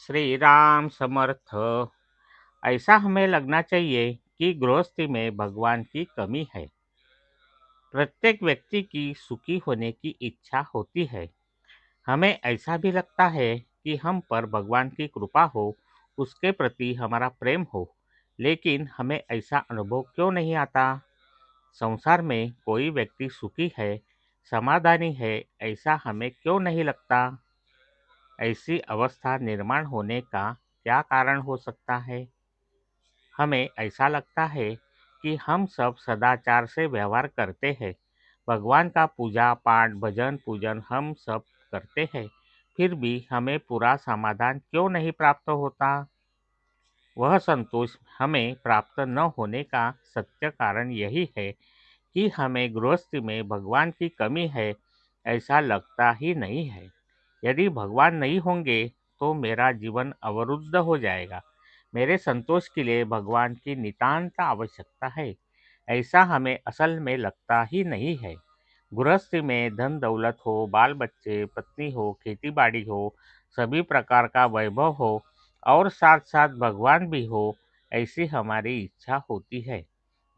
श्री राम समर्थ। ऐसा हमें लगना चाहिए कि गृहस्थी में भगवान की कमी है। प्रत्येक व्यक्ति की सुखी होने की इच्छा होती है। हमें ऐसा भी लगता है कि हम पर भगवान की कृपा हो, उसके प्रति हमारा प्रेम हो। लेकिन हमें ऐसा अनुभव क्यों नहीं आता? संसार में कोई व्यक्ति सुखी है, समाधानी है, ऐसा हमें क्यों नहीं लगता? ऐसी अवस्था निर्माण होने का क्या कारण हो सकता है? हमें ऐसा लगता है कि हम सब सदाचार से व्यवहार करते हैं, भगवान का पूजा पाठ भजन पूजन हम सब करते हैं, फिर भी हमें पूरा समाधान क्यों नहीं प्राप्त होता? वह संतोष हमें प्राप्त न होने का सत्य कारण यही है कि हमें गृहस्थी में भगवान की कमी है, ऐसा लगता ही नहीं है। यदि भगवान नहीं होंगे तो मेरा जीवन अवरुद्ध हो जाएगा। मेरे संतोष के लिए भगवान की नितांत आवश्यकता है, ऐसा हमें असल में लगता ही नहीं है। गृहस्थी में धन दौलत हो, बाल बच्चे, पत्नी हो, खेती बाड़ी हो, सभी प्रकार का वैभव हो और साथ साथ भगवान भी हो, ऐसी हमारी इच्छा होती है।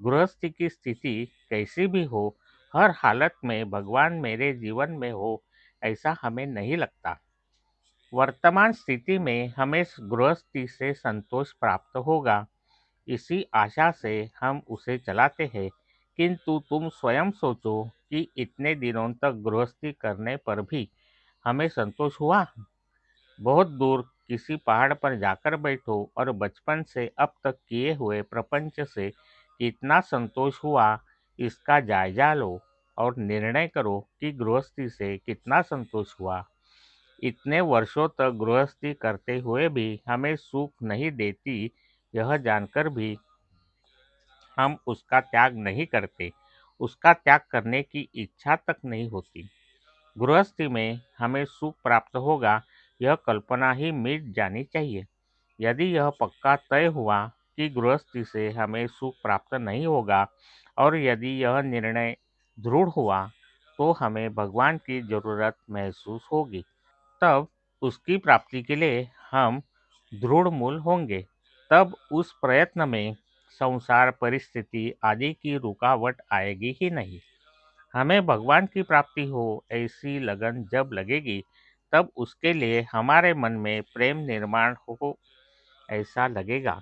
गृहस्थी की स्थिति कैसी भी हो, हर हालत में भगवान मेरे जीवन में हो, ऐसा हमें नहीं लगता। वर्तमान स्थिति में हमें गृहस्थी से संतोष प्राप्त होगा, इसी आशा से हम उसे चलाते हैं। किंतु तुम स्वयं सोचो कि इतने दिनों तक गृहस्थी करने पर भी हमें संतोष हुआ? बहुत दूर किसी पहाड़ पर जाकर बैठो और बचपन से अब तक किए हुए प्रपंच से कितना संतोष हुआ, इसका जायजा लो और निर्णय करो कि गृहस्थी से कितना संतोष हुआ। इतने वर्षों तक गृहस्थी करते हुए भी हमें सुख नहीं देती, यह जानकर भी हम उसका त्याग नहीं करते, उसका त्याग करने की इच्छा तक नहीं होती। गृहस्थी में हमें सुख प्राप्त होगा, यह कल्पना ही मिट जानी चाहिए। यदि यह पक्का तय हुआ कि गृहस्थी से हमें सुख प्राप्त नहीं होगा और यदि यह निर्णय दृढ़ हुआ, तो हमें भगवान की जरूरत महसूस होगी। तब उसकी प्राप्ति के लिए हम दृढ़ मूल होंगे। तब उस प्रयत्न में संसार परिस्थिति आदि की रुकावट आएगी ही नहीं। हमें भगवान की प्राप्ति हो, ऐसी लगन जब लगेगी, तब उसके लिए हमारे मन में प्रेम निर्माण हो, ऐसा लगेगा।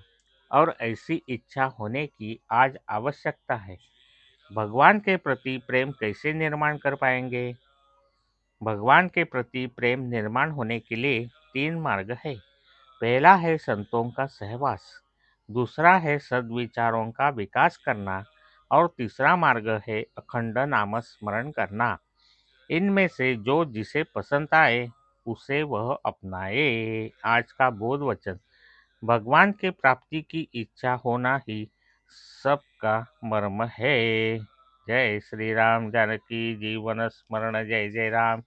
और ऐसी इच्छा होने की आज आवश्यकता है। भगवान के प्रति प्रेम कैसे निर्माण कर पाएंगे? भगवान के प्रति प्रेम निर्माण होने के लिए तीन मार्ग है। पहला है संतों का सहवास, दूसरा है सद्विचारों का विकास करना और तीसरा मार्ग है अखंड नाम स्मरण करना। इनमें से जो जिसे पसंद आए उसे वह अपनाए। आज का बोध वचन: भगवान के प्राप्ति की इच्छा होना ही सबका मर्म है। जय श्री राम। जानकी जीवन स्मरण। जय जय राम।